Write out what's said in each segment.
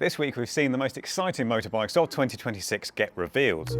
This week we've seen the most exciting motorbikes of 2026 get revealed.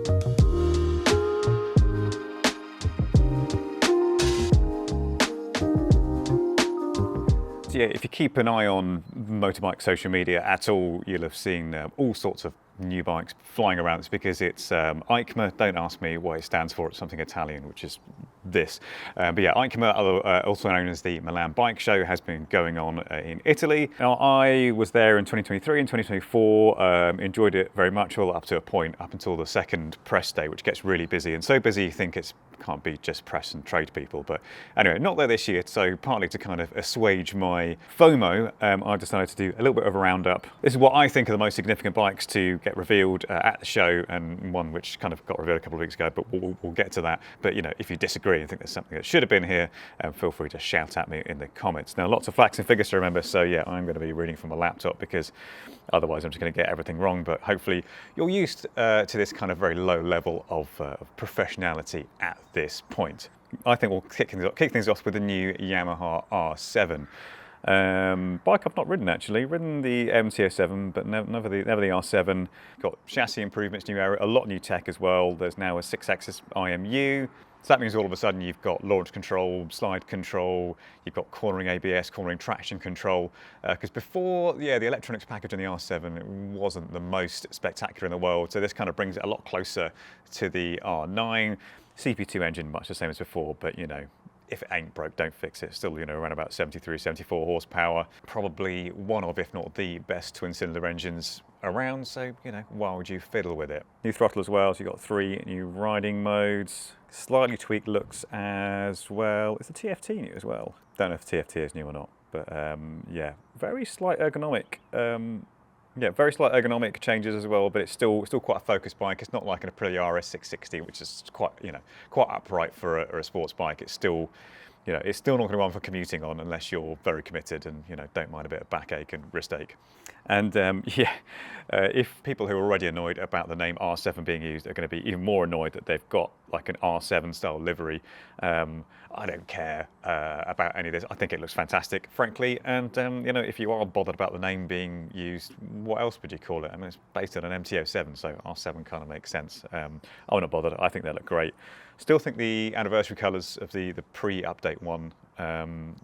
So yeah, if you keep an eye on motorbike social media at all, you'll have seen all sorts of new bikes flying around. It's because it's EICMA. Don't ask me what it stands for. It's something Italian, which is this. But yeah, EICMA, also known as the Milan Bike Show, has been going on in Italy. Now, I was there in 2023 and 2024, enjoyed it very much, all up to a point, up until the second press day, which gets really busy, and so busy you think it can't be just press and trade people. But anyway, not there this year, so partly to kind of assuage my FOMO, I decided to do a little bit of a roundup. This is what I think are the most significant bikes to get revealed at the show, and one which kind of got revealed a couple of weeks ago, but we'll get to that. But you know, if you disagree and think there's something that should have been here, feel free to shout at me in the comments. Now, lots of facts and figures to remember, so yeah, I'm going to be reading from a laptop because otherwise I'm just going to get everything wrong. But hopefully you're used to this kind of very low level of professionality at this point. I think we'll kick things off with the new Yamaha R7. Bike I've not ridden actually, ridden the MT-07 but never the R7. Got chassis improvements, new area, a lot of new tech as well. There's now a 6-axis IMU. So that means all of a sudden you've got launch control, slide control, you've got cornering ABS, cornering traction control. Because before, yeah, the electronics package on the R7 wasn't the most spectacular in the world. So this kind of brings it a lot closer to the R9. CP2 engine, much the same as before, but you know, if it ain't broke, don't fix it. Still, you know, around about 73, 74 horsepower. Probably one of, if not the best twin-cylinder engines around. So, you know, why would you fiddle with it? New throttle as well. So you've got 3 new riding modes. Slightly tweaked looks as well. Is the TFT new as well? Don't know if the TFT is new or not, but yeah, very slight ergonomic. Yeah, very slight ergonomic changes as well, but it's still quite a focused bike. It's not like an Aprilia RS660, which is quite, you know, quite upright for a sports bike. It's still, you know, it's still not going to be one for commuting on unless you're very committed and, you know, don't mind a bit of backache and wrist ache. And yeah, if people who are already annoyed about the name R7 being used are going to be even more annoyed that they've got like an R7 style livery, I don't care about any of this. I think it looks fantastic, frankly. And you know, if you are bothered about the name being used, what else would you call it? I mean, it's based on an MT-07, so R7 kind of makes sense. I'm not bothered. I think they look great. Still think the anniversary colours of the pre-update one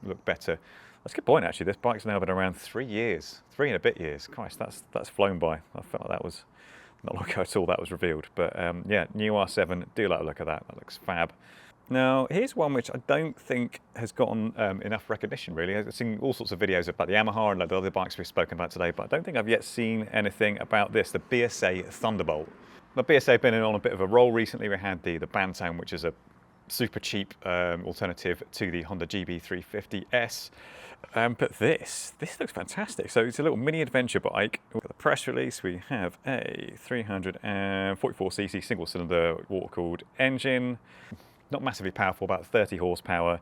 look better. That's a good point, actually. This bike's now been around 3 years, 3 and a bit years. Christ, that's flown by. I felt like that was not long ago at all that was revealed. But yeah, new R7, do like the look of that. That looks fab. Now, here's one which I don't think has gotten enough recognition, really. I've seen all sorts of videos about the Yamaha and the other bikes we've spoken about today, but I don't think I've yet seen anything about this, the BSA Thunderbolt. Now, BSA have been on a bit of a roll recently. We had the Bantam, which is a super cheap alternative to the Honda GB350 S. But this looks fantastic. So it's a little mini adventure bike. We've got the press release. We have a 344cc single cylinder water-cooled engine. Not massively powerful, about 30 horsepower,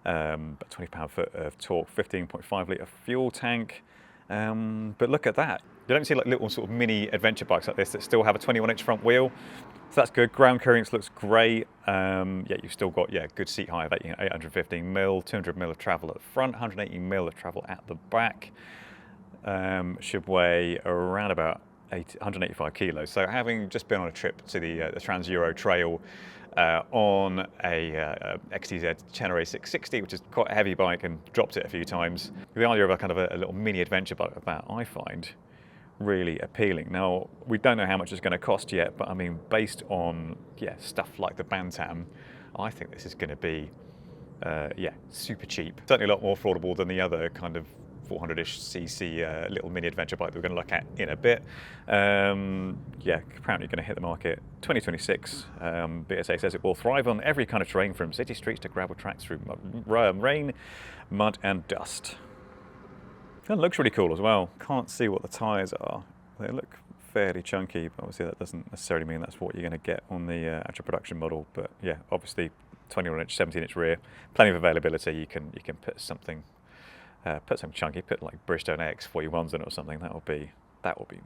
about 20 pound-foot of torque, 15.5 litre fuel tank. But look at that. You don't see like little sort of mini adventure bikes like this that still have a 21-inch front wheel. So that's good. Ground clearance looks great. Yeah, you've still got good seat height of 815mm, 200mm of travel at the front, 180mm of travel at the back. Should weigh around about 185 kilos. So having just been on a trip to the Trans-Euro Trail on a XTZ Tenere 660, which is quite a heavy bike, and dropped it a few times. The idea of a kind of a little mini adventure bike like that, I find really appealing. Now, we don't know how much it's going to cost yet, but I mean, based on stuff like the Bantam, I think this is going to be super cheap. Certainly a lot more affordable than the other kind of 400-ish cc little mini adventure bike that we're going to look at in a bit. Yeah, apparently going to hit the market 2026. BSA says it will thrive on every kind of terrain, from city streets to gravel tracks, through rain, mud and dust. It looks really cool as well. Can't see what the tyres are. They look fairly chunky, but obviously that doesn't necessarily mean that's what you're going to get on the actual production model. But yeah, obviously 21-inch, 17-inch rear, plenty of availability. You can put something chunky, put like Bridgestone X41s in it or something. That would be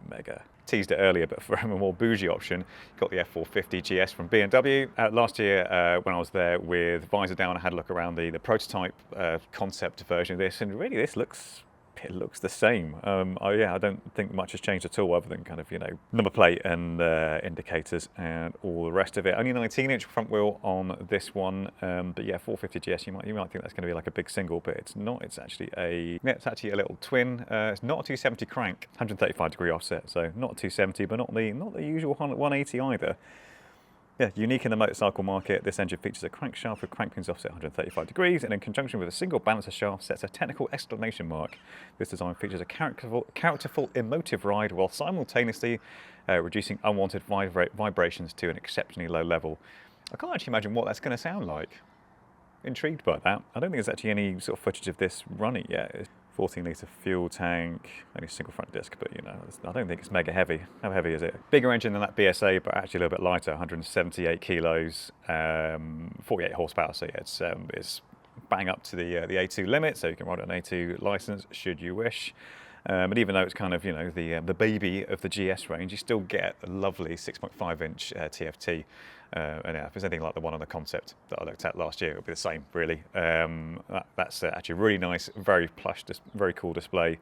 mega. Teased it earlier, but for a more bougie option, you've got the F450 GS from BMW. Last year, when I was there with visor down, I had a look around the prototype concept version of this, and really this looks it looks the same. Yeah, I don't think much has changed at all, other than kind of, number plate and indicators and all the rest of it. Only 19-inch front wheel on this one, but yeah, 450 GS. You might think that's going to be like a big single, but it's not. It's actually a little twin. It's not a 270 crank, 135-degree offset, so not 270, but not the usual 180 either. Yeah, unique in the motorcycle market, this engine features a crankshaft with crank pins offset 135 degrees, and in conjunction with a single balancer shaft sets a technical exclamation mark. This design features a characterful, emotive ride while simultaneously reducing unwanted vibrations to an exceptionally low level. I can't actually imagine what that's going to sound like. Intrigued by that. I don't think there's actually any sort of footage of this running yet. 14-litre fuel tank, only single front disc, but I don't think it's mega heavy. How heavy is it? Bigger engine than that BSA, but actually a little bit lighter, 178 kilos, 48 horsepower, so yeah, it's bang up to the A2 limit, so you can ride an A2 license should you wish. But even though it's kind of, the baby of the GS range, you still get a lovely 6.5-inch TFT. And yeah, if it's anything like the one on the concept that I looked at last year, it'll be the same, really. That's actually really nice, very plush, very cool display.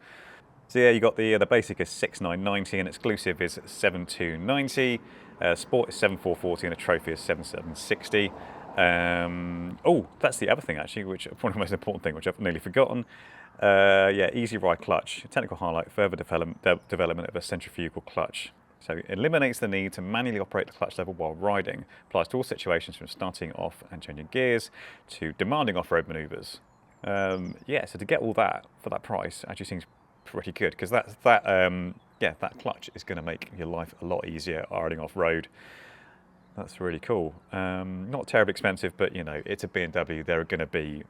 So yeah, you got the basic is 6,990 and exclusive is 7,290. Sport is 7,440 and a trophy is 7,760. Oh, that's the other thing actually, which probably the most important thing, which I've nearly forgotten. Yeah, easy ride clutch. Technical highlight: further development of a centrifugal clutch. So it eliminates the need to manually operate the clutch lever while riding. Applies to all situations from starting off and changing gears to demanding off-road manoeuvres. Yeah, so to get all that for that price actually seems pretty good, because that clutch is going to make your life a lot easier riding off-road. That's really cool. Not terribly expensive, but it's a BMW. There are going to be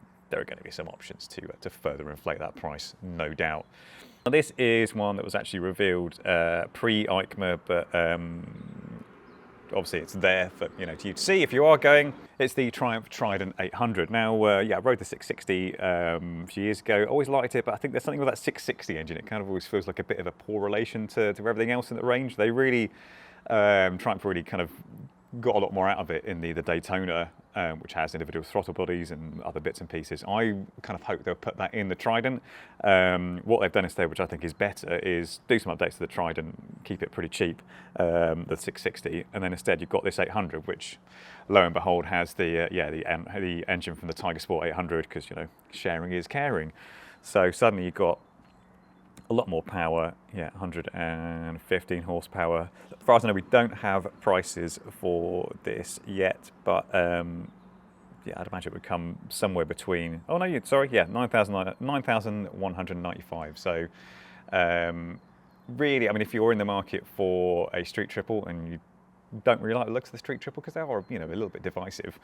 some options to further inflate that price, no doubt. Now, this is one that was actually revealed pre-EICMA, but obviously it's there for you to see if you are going. It's the Triumph Trident 800. Now, yeah, I rode the 660 a few years ago. Always liked it, but I think there's something with that 660 engine. It kind of always feels like a bit of a poor relation to everything else in the range. They really, Triumph really kind of got a lot more out of it in the Daytona, which has individual throttle bodies and other bits and pieces. I kind of hope they'll put that in the Trident. What they've done instead, which I think is better, is do some updates to the Trident, keep it pretty cheap, the 660, and then instead you've got this 800, which lo and behold has the engine from the Tiger Sport 800, because sharing is caring. So suddenly you've got a lot more power, yeah, 115 horsepower. As far as I know, we don't have prices for this yet, but yeah, I'd imagine it would come somewhere between, 9,195. So really, I mean, if you're in the market for a street triple and you don't really like the looks of the street triple, because they are, a little bit divisive.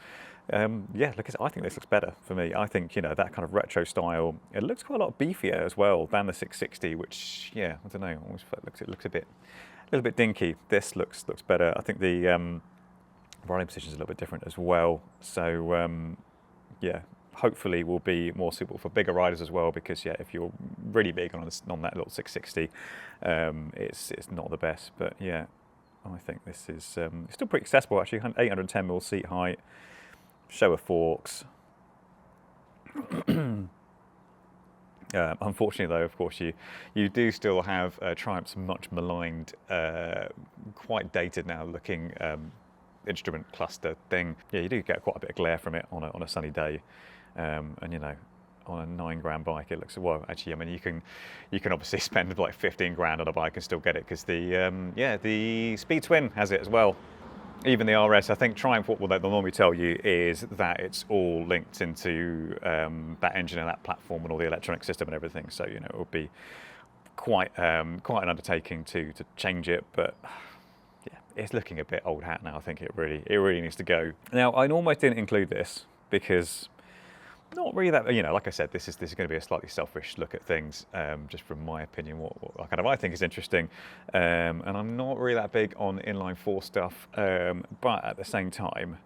Yeah, I think this looks better for me. I think, that kind of retro style, it looks quite a lot beefier as well than the 660, which, yeah, I don't know, always felt it looks a little bit dinky. This looks better. I think the riding position is a little bit different as well. So, yeah, hopefully will be more suitable for bigger riders as well, because, yeah, if you're really big on that little 660, it's not the best, but yeah. I think this is still pretty accessible, actually. 810mm seat height, show of forks. Unfortunately, though, of course, you do still have Triumph's much maligned, quite dated now looking instrument cluster thing. Yeah, you do get quite a bit of glare from it on a sunny day, and on a £9,000 bike, it looks, well, actually, I mean, you can obviously spend like 15 grand on a bike and still get it, because the Speed Twin has it as well. Even the RS, I think Triumph, what they'll normally tell you is that it's all linked into that engine and that platform and all the electronic system and everything. So, it would be quite an undertaking to change it, but yeah, it's looking a bit old hat now. I think it really needs to go. Now, I almost didn't include this because not really that, like I said, this is going to be a slightly selfish look at things, just from my opinion, what kind of I think is interesting. And I'm not really that big on inline four stuff, but at the same time,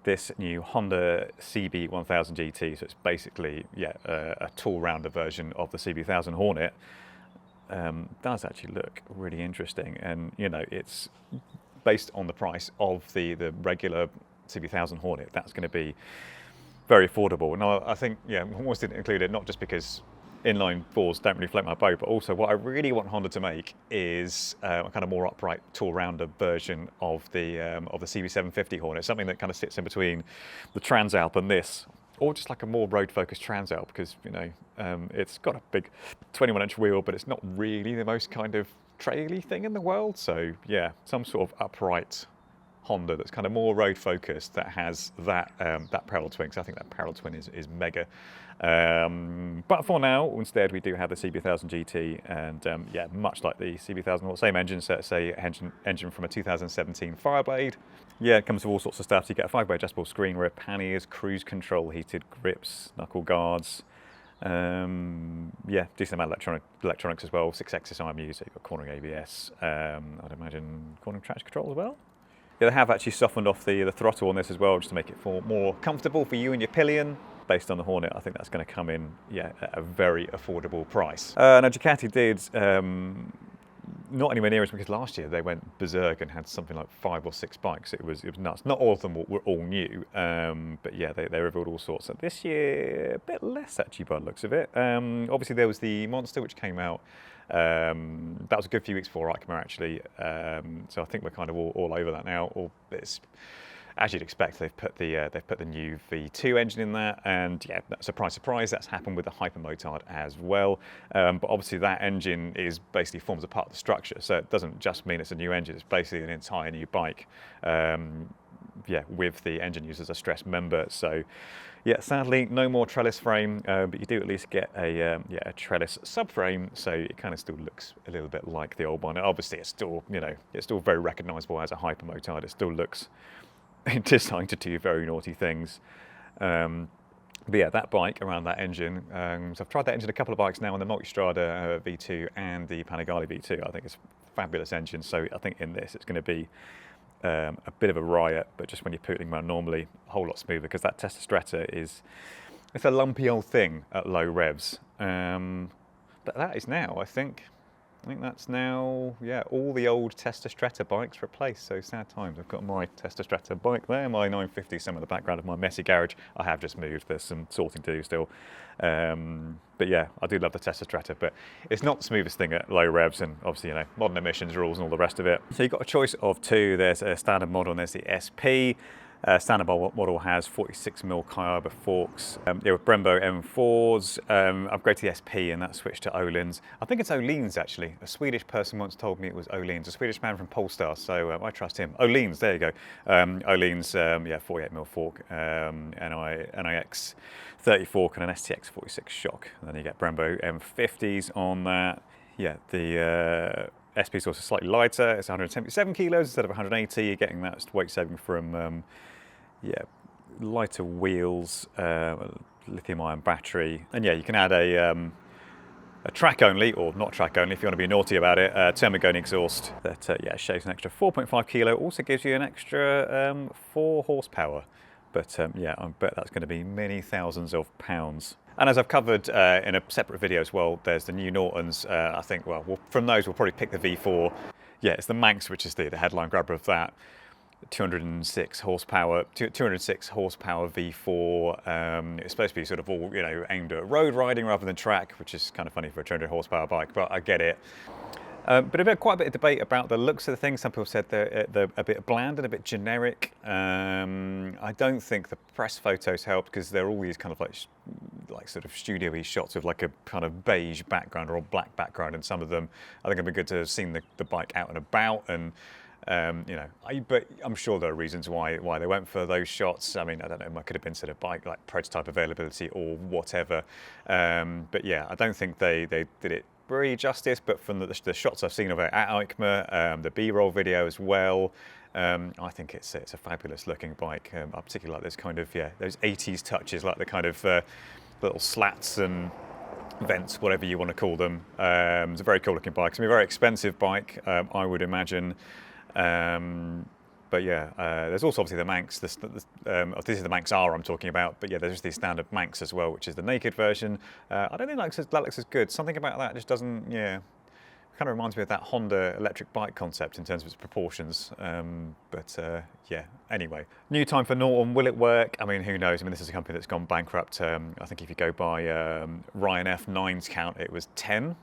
this new Honda CB1000 GT, so it's basically, yeah, a tall rounder version of the CB1000 Hornet, does actually look really interesting. And, it's based on the price of the regular CB1000 Hornet. That's going to be very affordable. Now, I think, yeah, almost didn't include it, not just because inline fours don't really float my boat, but also what I really want Honda to make is a kind of more upright, tall, rounder version of the CB750 Hornet, something that kind of sits in between the Transalp and this, or just like a more road-focused Transalp, because it's got a big 21-inch wheel, but it's not really the most kind of traily thing in the world. So yeah, some sort of upright Honda that's kind of more road focused, that has that that parallel twin, because I think that parallel twin is mega. But for now, instead, we do have the CB1000 GT, and yeah, much like the CB1000, same engine, so it's a engine from a 2017 Fireblade. Yeah, it comes with all sorts of stuff. So you get a 5-way adjustable screen, rear panniers, cruise control, heated grips, knuckle guards. Yeah, decent amount of electronics as well. 6-axis IMU, so you've got cornering ABS. I'd imagine cornering traction control as well. Yeah, they have actually softened off the throttle on this as well, just to make it more comfortable for you and your pillion. Based on the Hornet, I think that's going to come in, yeah, at a very affordable price. Now Ducati did not anywhere near as, because last year they went berserk and had something like 5 or 6 bikes. It was nuts. Not all of them were all new, but yeah, they revealed all sorts. And this year, a bit less actually by the looks of it. Obviously there was the Monster, which came out. That was a good few weeks before EICMA actually. So I think we're kind of all over that now. Or it's, as you'd expect, they've put the new V2 engine in there, and yeah, surprise, surprise, that's happened with the Hypermotard as well. But obviously that engine basically forms a part of the structure, so it doesn't just mean it's a new engine, it's basically an entire new bike. Yeah, with the engine used as a stressed member. So yeah, sadly no more trellis frame, but you do at least get a trellis subframe, so it kind of still looks a little bit like the old one. Obviously it's still, it's still very recognizable as a Hypermotard. It still looks designed to do very naughty things. But yeah, that bike around that engine, so I've tried that engine a couple of bikes now on the Multistrada V2 and the Panigale V2. I think it's a fabulous engine, so I think in this it's going to be a bit of a riot, but just when you're pootling around normally, a whole lot smoother, because that Testa Stretta it's a lumpy old thing at low revs. But that is now, I think that's now, yeah, all the old Testa Stretta bikes replaced, so sad times. I've got my Testa Stretta bike there, my 950, some in the background of my messy garage. I have just moved, there's some sorting to do still. But yeah, I do love the Testa Stretta, but it's not the smoothest thing at low revs, and obviously, modern emissions rules and all the rest of it. So you've got a choice of two. There's a standard model and there's the SP. Standard model has 46mm Kaiba forks. They were Brembo M4s. Upgrade to the SP, and that switched to Öhlins. I think it's Öhlins actually. A Swedish person once told me it was Öhlins. A Swedish man from Polestar, so I trust him. Öhlins, there you go. Öhlins, yeah, 48mm fork, NIX 30 fork, and an STX 46 shock. And then you get Brembo M50s on that. Yeah, the SP is also slightly lighter. It's 177 kilos instead of 180. You're getting that weight saving from yeah, lighter wheels, lithium-ion battery, and yeah, you can add a track only, or not track only if you want to be naughty about it, Termagone exhaust that yeah, shaves an extra 4.5 kilo. Also gives you an extra 4 horsepower. But yeah, I bet that's going to be many thousands of pounds. And as I've covered in a separate video as well, there's the new Nortons. I think, well, from those we'll probably pick the V4. Yeah, it's the Manx, which is the headline grabber of that. 206 horsepower V4. It's supposed to be sort of all, aimed at road riding rather than track, which is kind of funny for a 200 horsepower bike, but I get it. But quite a bit of debate about the looks of the thing. Some people said they're a bit bland and a bit generic. I don't think the press photos helped, because they're all these kind of like sort of studio-y shots with like a kind of beige background or a black background in some of them. I think it'd be good to have seen the bike out and about, and but I'm sure there are reasons why they went for those shots. I mean, I don't know, it could have been sort of bike like prototype availability or whatever. But yeah, I don't think they did it very justice. But from the shots I've seen of it at EICMA, the B-roll video as well, I think it's a fabulous looking bike. I particularly like this kind of, yeah, those 80s touches, like the kind of little slats and vents, whatever you want to call them. It's a very cool looking bike. It's going to be a very expensive bike, I would imagine. But yeah, there's also obviously the Manx. This is the Manx R I'm talking about. But yeah, there's just the standard Manx as well, which is the naked version. I don't think that looks as good. Something about that just doesn't, yeah, Kind of reminds me of that Honda electric bike concept in terms of its proportions. Yeah, anyway. New time for Norton. Will it work? I mean, who knows? I mean, this is a company that's gone bankrupt. I think if you go by Ryan F9's count, it was 10.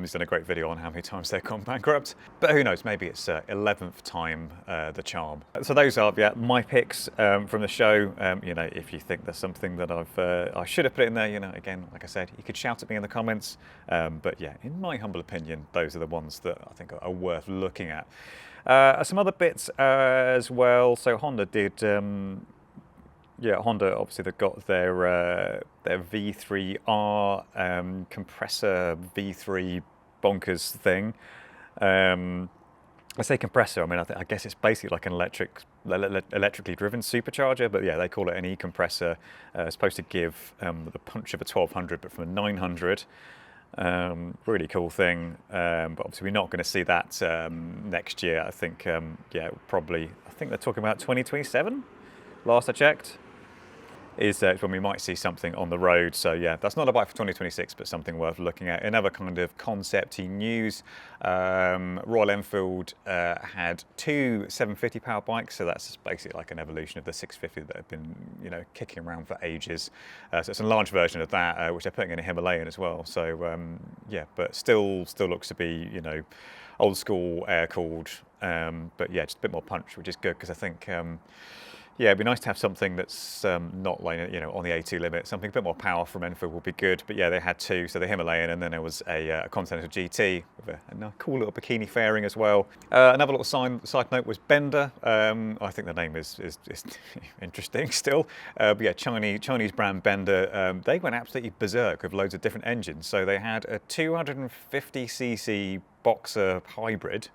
He's done a great video on how many times they've gone bankrupt. But who knows? Maybe it's 11th time the charm. So those are my picks from the show. You know, if you think there's something that I should have put in there, you know, again, like I said, you could shout at me in the comments. But yeah, in my humble opinion, those are the ones that I think are worth looking at. Some other bits as well. So Honda did, Honda obviously they've got their V3R compressor V3 bonkers thing. I say compressor. I mean, I guess it's basically like an electrically driven supercharger, but yeah, they call it an e-compressor. It's supposed to give the punch of a 1200, but from a 900. Really cool thing, but obviously we're not going to see that next year. I think, probably, I think they're talking about 2027, last I checked, is when we might see something on the road. So yeah, that's not a bike for 2026, but something worth looking at. Another kind of concept-y news, Royal Enfield had two 750 power bikes, so that's basically like an evolution of the 650 that have been, you know, kicking around for ages. So it's a large version of that, which they're putting in a Himalayan as well. So yeah, but still looks to be, you know, old school, air-cooled, but yeah, just a bit more punch, which is good, because I think yeah, it'd be nice to have something that's not like, you know, on the A2 limit. Something a bit more power from Enfield would be good. But yeah, they had two. So the Himalayan, and then there was a Continental GT with a cool little bikini fairing as well. Another little side note was Bender. I think the name is interesting still. But yeah, Chinese brand Bender. They went absolutely berserk with loads of different engines. So they had a 250cc Boxer hybrid,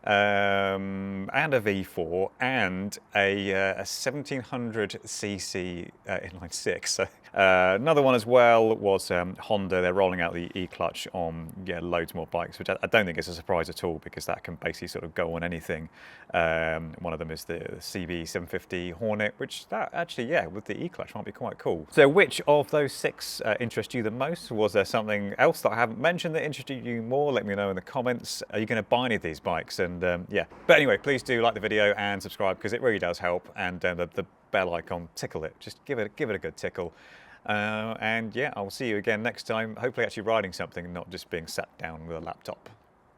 and a V4, and a 1700cc inline six. So, another one as well was Honda. They're rolling out the e-clutch on loads more bikes, which I don't think is a surprise at all, because that can basically sort of go on anything. One of them is the CB 750 Hornet, which that actually, yeah, with the e-clutch might be quite cool. So which of those six interest you the most? Was there something else that I haven't mentioned that interested you more? Let me know in the comments. Are you going to buy any of these bikes? And yeah, but anyway, please do like the video and subscribe, because it really does help. And the bell icon, tickle it, just give it a good tickle. And yeah, I'll see you again next time, hopefully actually riding something, not just being sat down with a laptop.